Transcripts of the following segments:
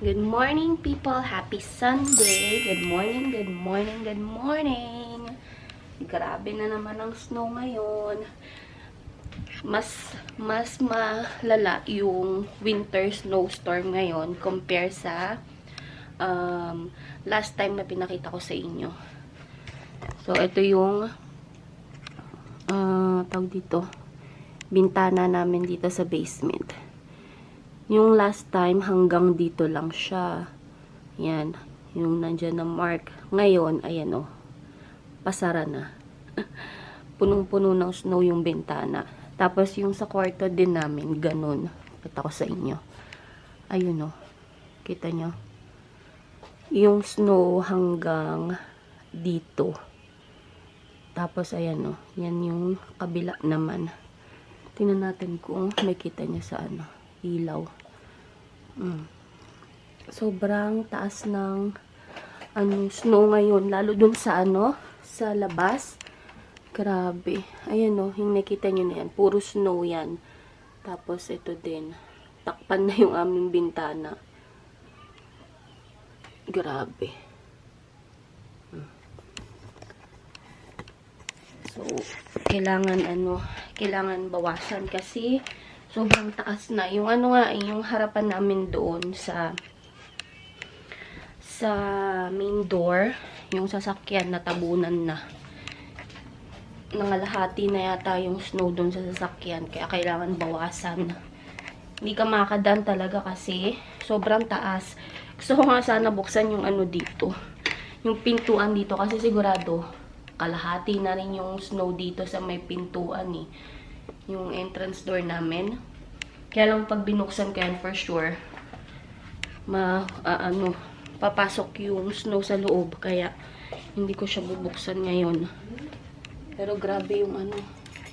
Good morning, people. Happy Sunday. Good morning, good morning, good morning. Grabe na naman ang snow ngayon. Mas malala yung winter snowstorm ngayon compare sa last time na pinakita ko sa inyo. So, ito yung tawag dito, bintana namin dito sa basement. Yung last time, hanggang dito lang siya. Yan. Yung nandyan na mark. Ngayon, ayan o. Pasara na. Punong-puno ng snow yung bintana. Tapos, yung sa kwarto din namin, ganun. Kita ko sa inyo. Ayun o. Kita nyo? Yung snow hanggang dito. Tapos, ayan o. Yan yung kabila naman. Tingnan natin kung may kita nyo sa ano. Ilaw. Sobrang taas ng snow ngayon, lalo dun sa sa labas. Grabe. Ayan o, yung nakita nyo na yan, puro snow yan. Tapos ito din, takpan na yung aming bintana. Grabe. So, kailangan bawasan kasi sobrang taas na. Yung yung harapan namin doon sa main door, yung sasakyan natabunan na. Nangalahati na yata yung snow doon sa sasakyan. Kaya kailangan bawasan. Hindi ka makakadaan talaga kasi sobrang taas. Gusto ko nga sana buksan yung dito. Yung pintuan dito kasi sigurado kalahati na rin yung snow dito sa may pintuan eh. Yung entrance door namin. Kaya lang pag binuksan ko yan for sure, papasok yung snow sa loob. Kaya hindi ko siya bubuksan ngayon. Pero grabe yung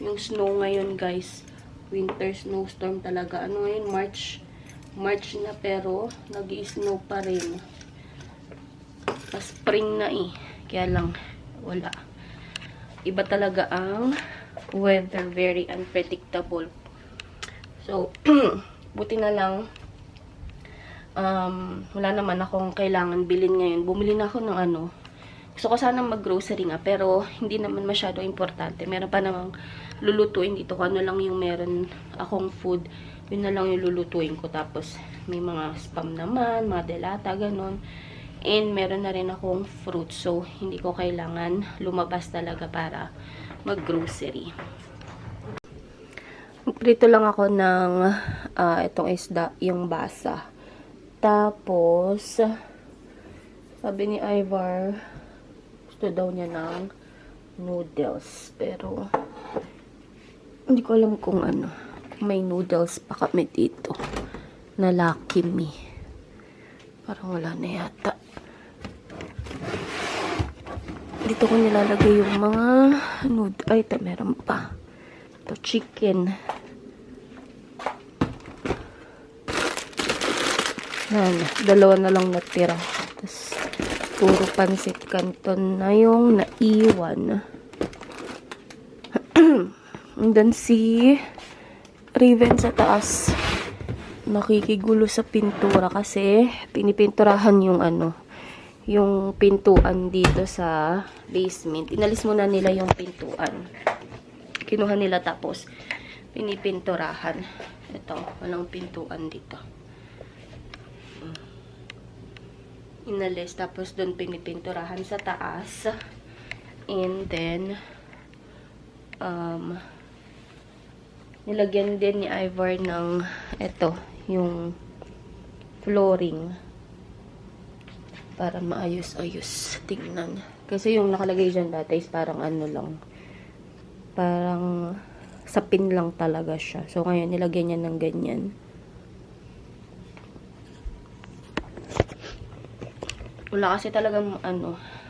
yung snow ngayon guys. Winter snowstorm talaga. Ngayon, March na pero nag-i-snow pa rin. Spring na eh. Kaya lang, wala. Iba talaga ang weather, very unpredictable. So, buti na lang, wala naman akong kailangan bilhin ngayon. Bumili na ako ng gusto ko sana mag-grocery nga, pero hindi naman masyado importante. Meron pa namang lulutuin dito. Kung ano lang yung meron akong food, yun na lang yung lulutuin ko. Tapos, may mga spam naman, mga delata, ganun. And, meron na rin akong fruit. So, hindi ko kailangan lumabas talaga para mag-grocery. Prito lang ako ng itong isda, yung basa. Tapos, sabi ni Ivar, gusto daw niya ng noodles. Pero, hindi ko alam kung may noodles pa kami dito na Lucky Me. Parang wala na yata. Dito ko nilalagay yung mga noodles. Ay, ito, meron pa. Ito, chicken. Yan, dalawa na lang natira. Tapos, puro pansit canton na yung naiwan. And then, si Raven sa taas. Nakikigulo sa pintura kasi pinipinturahan yung yung pintuan dito sa basement. Inalis muna nila yung pintuan. Kinuha nila tapos pinipinturahan. Ito, walang pintuan dito. Inalis, tapos doon pinipinturahan sa taas. And then, nilagyan din ni Ivar ng ito, yung flooring. Para maayos-ayos tingnan. Kasi yung nakalagay dyan dati is parang lang. Parang sapin lang talaga siya. So, ngayon nilagyan niya ng ganyan. Wala kasi talagang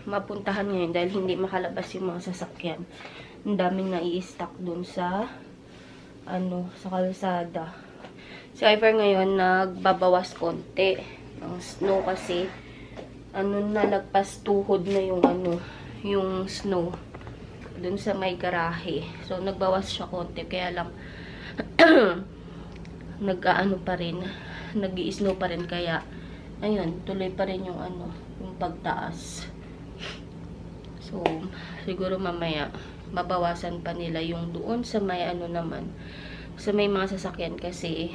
mapuntahan ngayon dahil hindi makalabas yung mga sasakyan. Ang daming nai-stock dun sa sa kalsada. Si Ivar ngayon nagbabawas konti ng snow kasi nalagpas tuhod na yung yung snow dun sa may garahe. So nagbawas siya konti kaya lang nag-snow pa rin kaya ayun, tuloy pa rin yung ano, yung pagtaas. So, siguro mamaya, babawasan pa nila yung doon sa may ano naman, sa may mga sasakyan kasi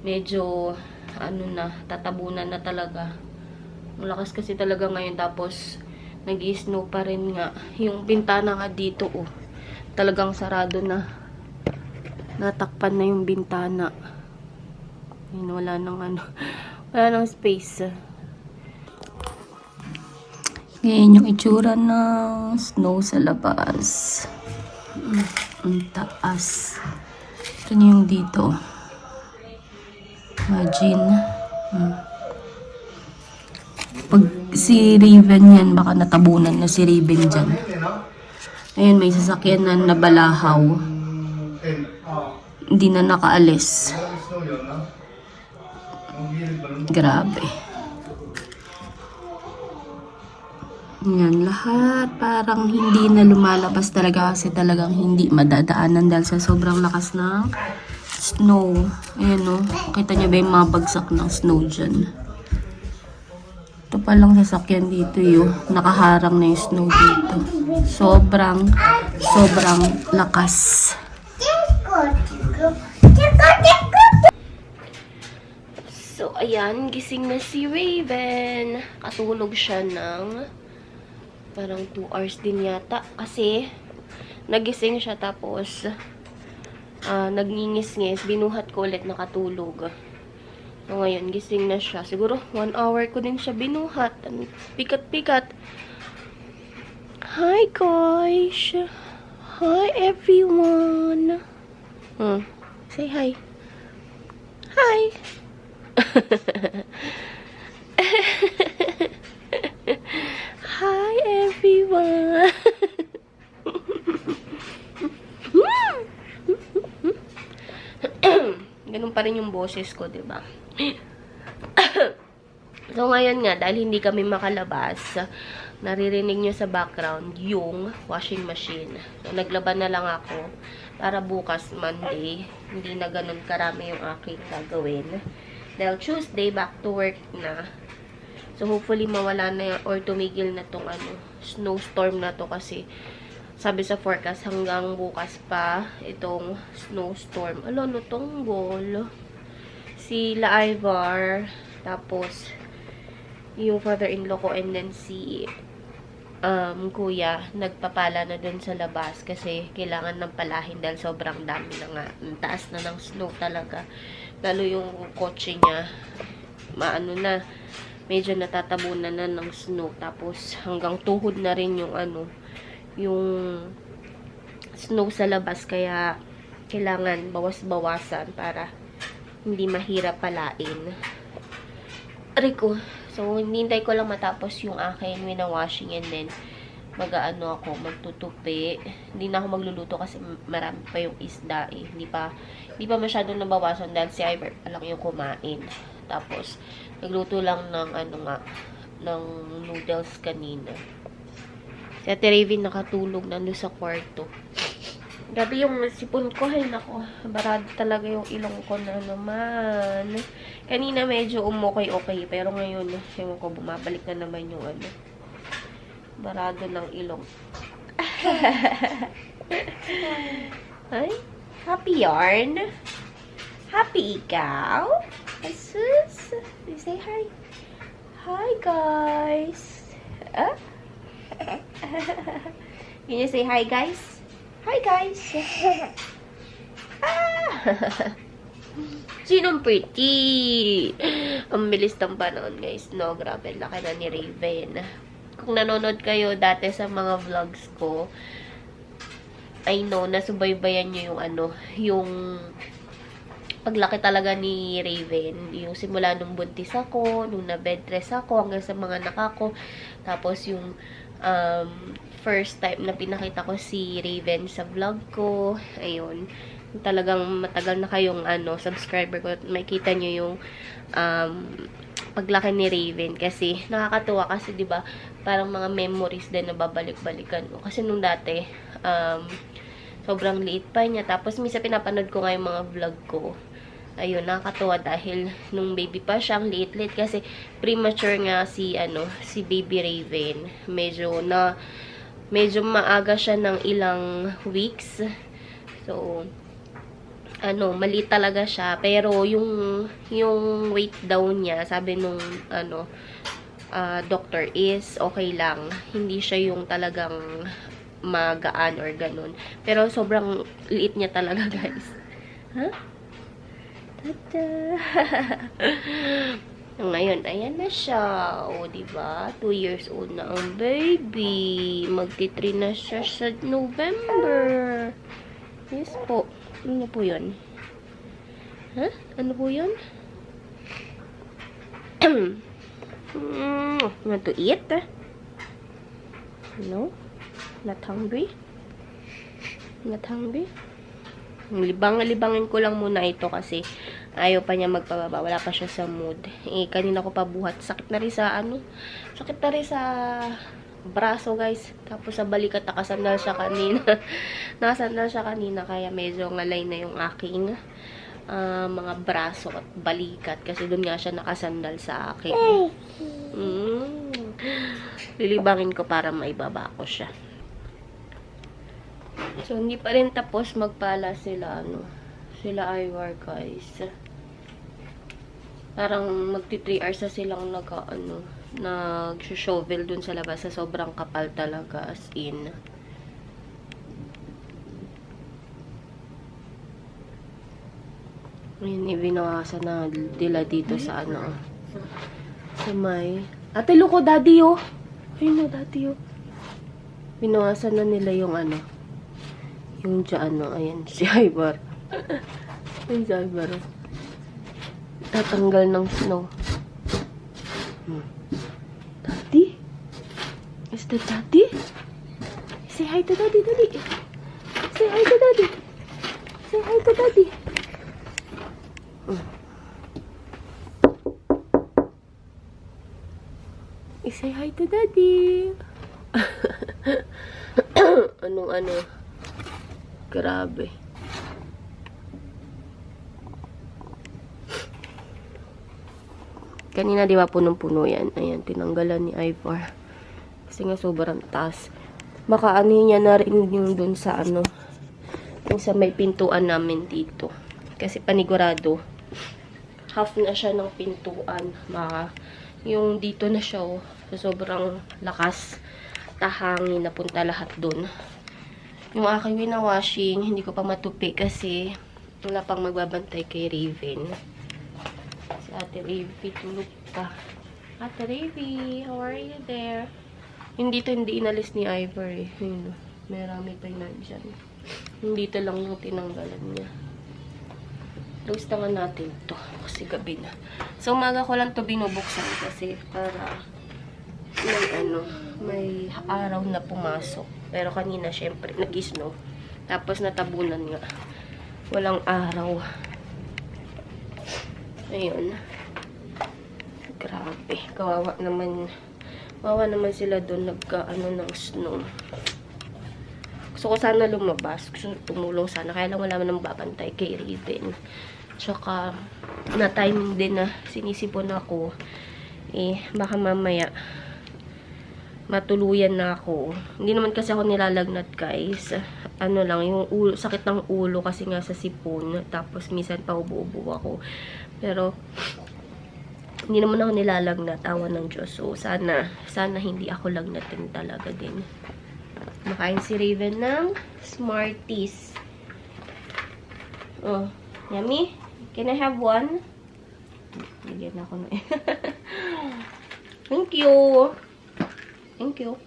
medyo ano na, tatabunan na talaga. Malakas kasi talaga ngayon, tapos nag-i-snow pa rin nga. Yung bintana nga dito, oh, talagang sarado na. Natakpan na yung bintana. Ayun, wala nang ano, wala nang space. Ngayon yung itsura ng snow sa labas. Ang taas. Ito na yung dito. Imagine. Pag si Raven yan, baka natabunan na si Raven dyan. Ayun, may sasakyan na nabalahaw. Hindi na nakaalis. Grabe. Yan, lahat parang hindi na lumalabas talaga kasi talagang hindi madadaanan dahil sa sobrang lakas ng snow. Ayan o, kita nyo ba yung mga bagsak ng snow dyan? Ito palang sasakyan dito yun. Nakaharang na yung snow dito. Sobrang lakas. So, ayan, gising na si Raven. Katulog siya ng parang 2 hours din yata. Kasi, nagising siya tapos nagngingis-ngis. Binuhat ko ulit nakatulog. So, ngayon, gising na siya. Siguro, 1 hour ko din siya binuhat. Pikat-pikat. Hi, guys! Hi, everyone! Say hi. Hi! Hi, everyone! Ganun pa rin yung boses ko, diba? So, ngayon nga, dahil hindi kami makalabas, naririnig nyo sa background yung washing machine. So, naglaban na lang ako para bukas, Monday, hindi na ganun karami yung aking gagawin. Dahil Tuesday, back to work na. So, hopefully, mawala na or tumigil na tong snowstorm na to kasi sabi sa forecast hanggang bukas pa itong snowstorm. Ano tong ball? Si La Ivar, tapos yung father-in-law ko, and then si kuya, nagpapala na dun sa labas kasi kailangan ng palahin dahil sobrang dami na nga. Ang taas na ng snow talaga. Lalo yung kotse niya, medyo natatabunan na ng snow. Tapos hanggang tuhod na rin yung yung snow sa labas. Kaya kailangan bawas-bawasan para hindi mahirap palain. Rico. So, hinintay ko lang matapos yung akin washing and then ako, magtutupi. Hindi na ako magluluto kasi marami pa yung isda eh. Hindi pa masyadong nabawasan dahil si Iver pa lang yung kumain. Tapos, nagluto lang ng ng noodles kanina. Si Ate Raven nakatulog nandun sa kwarto. Grabe yung sipon ko, ay nako, barado talaga yung ilong ko na naman. Kanina medyo okay, pero ngayon, ewan ko, bumabalik na naman yung barado ng ilong. Ay, happy yarn? Happy ikaw? Asus? You say hi. Hi, guys. Can you say hi, guys? Hi, guys! Sinong pretty? Ang bilis ng panahon, guys. No, grabe. Laki na ni Raven. Kung nanonood kayo dati sa mga vlogs ko, I know, nasubaybayan nyo yung paglaki talaga ni Raven. Yung simula nung buntis ako, nung na-bedrest ako, hanggang sa mga anak ko. Tapos yung first time na pinakita ko si Raven sa vlog ko. Ayun. Talagang matagal na kayong subscriber ko. Makita nyo yung paglaki ni Raven. Kasi nakakatuwa kasi 'di ba parang mga memories din na babalik-balikan mo. Kasi nung dati sobrang liit pa niya. Tapos minsan pinapanood ko nga yung mga vlog ko. Ayun, nakakatuwa dahil nung baby pa siya, ang liit-liit kasi premature nga si baby Raven. Medyo maaga siya ng ilang weeks. So, mali talaga siya. Pero, yung weight daw niya, sabi nung, doctor is okay lang. Hindi siya yung talagang magaan or ganun. Pero, sobrang liit niya talaga, guys. Ha? Tada! Ngayon, ayan na siya. O, diba? 2 years old na ang baby. Magti-3 na siya sa November. Yes po. Ano po yun? Ha? Ano po yun? Want to eat? No? Not hungry? Not hungry? Libangin ko lang muna ito kasi ayaw pa niya magpababa. Wala pa siya sa mood. Kanina ko pa buhat. Sakit na rin sa braso, guys. Tapos sa balikat, nakasandal siya kanina. Nakasandal siya kanina, kaya medyo ngalay na yung aking mga braso at balikat. Kasi doon nga siya nakasandal sa akin. Lilibangin ko para maibaba ko siya. So, hindi pa rin tapos magpala sila, sila Ivar, guys. Parang magti 3 hours na silang nag-shovel dun sa labas. Sa sobrang kapal talaga, as in. Ayun, ibinawasan na nila dito sa sa may... Ate, luko, daddy, oh. Ayun, daddy, oh. Binawasan na nila yung yung dyan, ayan, si Ivar. Ayan si Ivar, tatanggal ng snow. Daddy? Is that daddy? Say hi to daddy, daddy. Say hi to daddy. Say hi to daddy. Say hi to daddy. Anong grabe. Kanina, di ba, punong-puno yan. Ayan, tinanggalan ni Ivar. Kasi nga, sobrang taas. Baka niya na rin yung dun sa yung sa may pintuan namin dito. Kasi panigurado, half na siya ng pintuan. Baka, yung dito na siya, sa sobrang lakas, tahangin, napunta lahat dun. Yung aking winawashing, hindi ko pa matupi kasi wala pang magbabantay kay Raven. Si Ate Raven, tulog pa. Ate Raven, how are you there? Yung dito, hindi inalis ni Ivar eh. Yun, marami pa yun dyan. Yung dito lang yung tinanggalan niya. Close na natin to kasi gabi na. So, umaga ko lang to binubuksan kasi para may araw na pumasok. Pero kanina, syempre, nag-snow. Tapos, natabunan nga. Walang araw. Ayun. Grabe. Kawawa naman. Kawawa naman sila doon ng snow. Gusto ko sana lumabas. Gusto tumulong sana. Kaya lang wala man nang babantay kay Raven. Tsaka, na-timing din na sinisipon ako. Baka mamaya matuluyan na ako. Hindi naman kasi ako nilalagnat, guys. Lang, yung sakit ng ulo kasi nga sa sipon. Tapos, minsan pa ubo-ubo ako. Pero, hindi naman ako nilalagnat. Awa ng Diyos. So, sana hindi ako lagnatin talaga din. Makain si Raven ng Smarties. Oh, yummy? Can I have one? Bigyan ako na. Thank you. Thank you.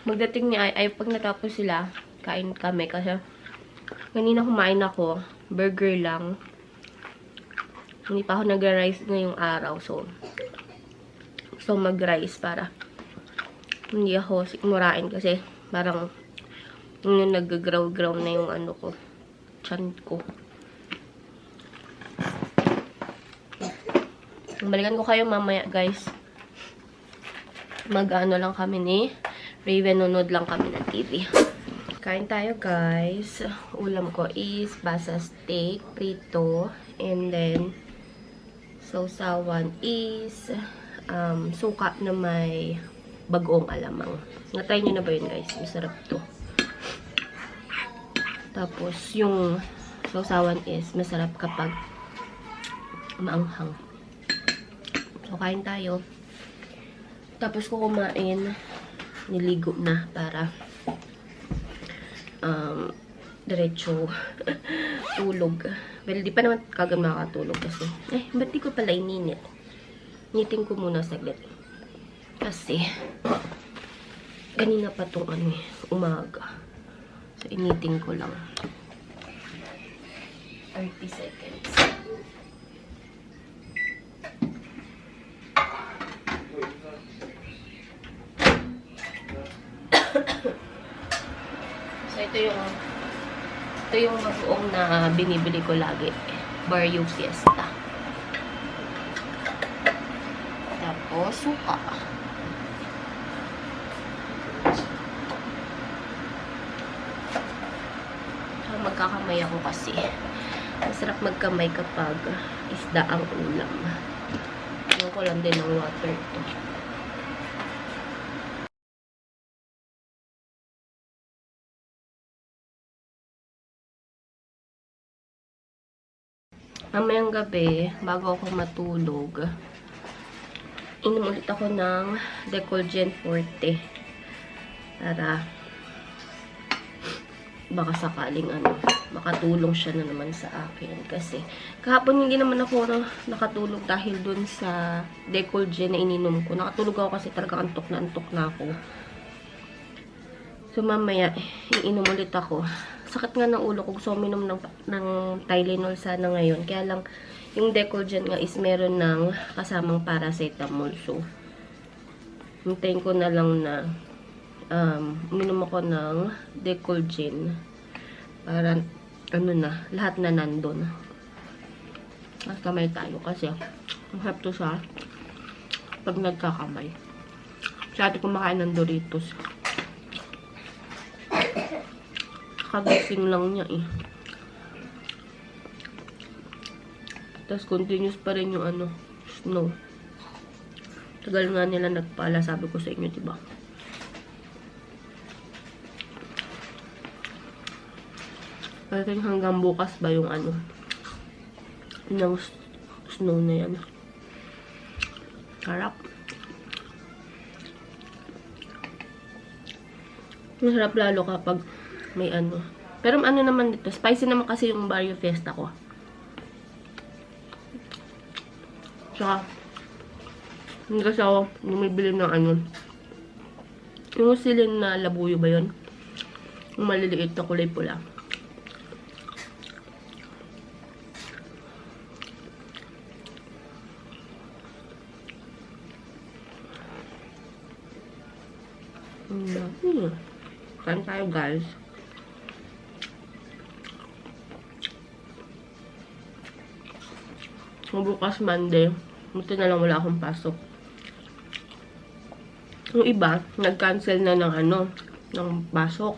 Magdating ni ay pag natapos sila, kain kami kasi kanina kumain ako, burger lang. Hindi pa ako nag-rice ngayong araw, so mag-rice para hindi ako murain kasi parang yung nag-grow na yung ko, tiyan ko. Balikan ko kayo mamaya, guys. Lang kami ni Raven, nunod lang kami ng TV. Kain tayo, guys. Ulam ko is basa steak, prito, and then sausawan is suka na may bagoong alamang. Natry nyo na ba yun, guys? Masarap to. Tapos, yung sausawan is masarap kapag maanghang. So, kain tayo. Tapos ko kumain, niligo na para diretso tulog. Well, di pa naman kagad makakatulog kasi. Ba't di ko pala ininit? Niting ko muna saglit. Kasi, kanina pa tong umaga. So, initing ko lang. 30 seconds. So, ito yung bagoong na binibili ko lagi. Barrio Fiesta. Tapos, suka. Magkakamay ako kasi. Masarap magkamay kapag isda ang ulam. Ano ko lang din ng water to. Mamayang gabi, bago ako matulog, inom ulit ako ng Decolgen Forte. Para baka sakaling makatulong siya na naman sa akin. Kasi kahapon hindi naman ako nakatulog dahil dun sa Decolgen na ininom ko. Nakatulog ako kasi talaga antok na ako. So mamaya, iinom ulit ako. Sakit nga ng ulo ko. Gusto ko minom ng Tylenol sana ngayon. Kaya lang, yung Decolgen nga is meron ng kasamang paracetamol. So, hintayin ko na lang na uminom ako ng Decolgen. Para, lahat na nandun. Mas kamay tayo kasi, mahap to siya pag nagkakamay. Sa atin kumakain ng Doritos. Kagising lang niya eh. Tapos continuous pa rin yung snow. Tagal nga nila nagpala, sabi ko sa inyo, diba? I think hanggang bukas ba yung yung snow na yan. Harap. Masarap lalo kapag may pero naman dito, spicy naman kasi yung Barrio Fiesta ko. Tsaka, hindi kasi ako bumibili ng yung silin na labuyo ba yun? Yung maliliit na kulay pula. Kain tayo, guys. Bukas Monday, buti na lang wala akong pasok. Yung iba, nag-cancel na ng pasok.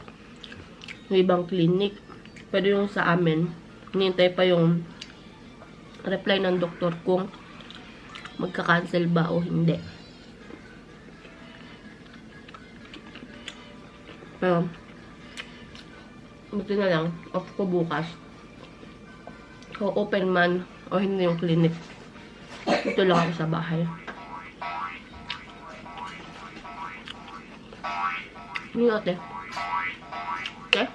Yung ibang clinic. Pero yung sa amin, hinihintay pa yung reply ng doktor kung magka-cancel ba o hindi. Pero, buti na lang, off ko bukas. So, open man o hindi yung clinic. Ito lang ako sa bahay. Hindi ate. Okay?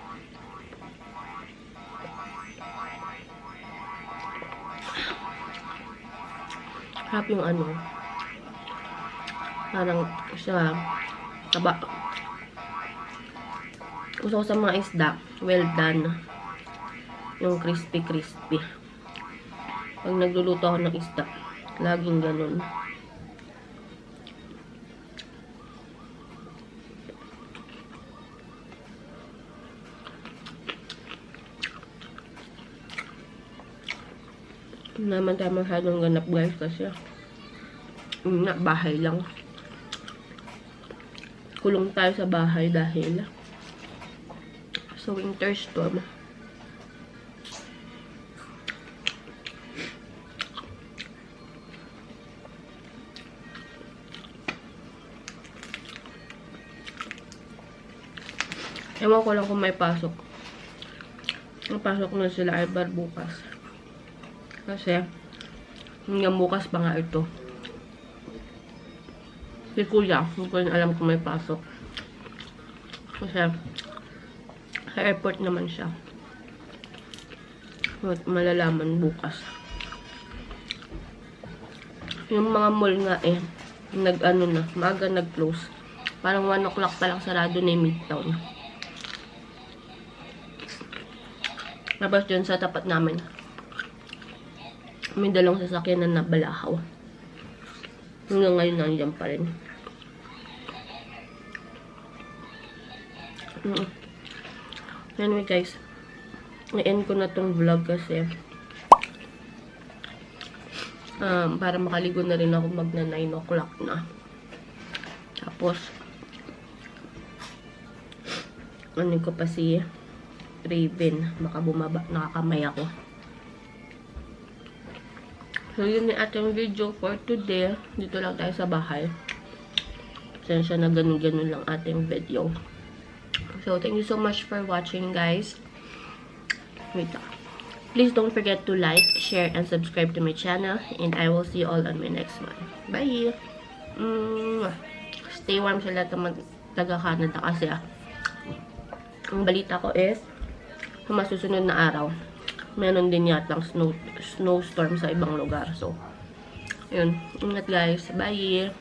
Harap yung parang sa taba. Gusto ko sa mga isda, well done. Yung crispy. Pag nagluluto ako ng isda, laging ganun. Hindi naman tayo masyadong ganap, guys, kasi bahay lang. Kulong tayo sa bahay dahil sa winter storm. Ewan ko lang kung may pasok. Ang pasok na sila ay bar bukas. Kasi, hanggang bukas pa nga ito. Si Kuya, hindi ko rin alam kung may pasok. Kasi, sa airport naman siya. Malalaman bukas. Yung mga mall nga nag-ano na, maaga nag-close. Parang 1 o'clock pa lang sarado na yung Midtown. Tapos dyan sa tapat namin, may dalawang sasakyan na nabalahaw. Hanggang ngayon nandiyan pa rin. Anyway guys, i-end ko na tong vlog kasi para makaligo na rin ako, magna 9 o'clock na. Tapos ano ko pa si Raven, baka bumaba, nakakamay ako. So yun yung ating video for today. Dito lang tayo sa bahay. Pasensya na ganun-ganun lang ating video. So thank you so much for watching guys. Wait lang. Please don't forget to like, share, and subscribe to my channel. And I will see you all on my next one. Bye! Stay warm sa lahat ng taga-Canada kasi ang balita ko is sa masusunod na araw, meron din yatang snowstorm sa ibang lugar. So, yun. Ingat guys. Bye!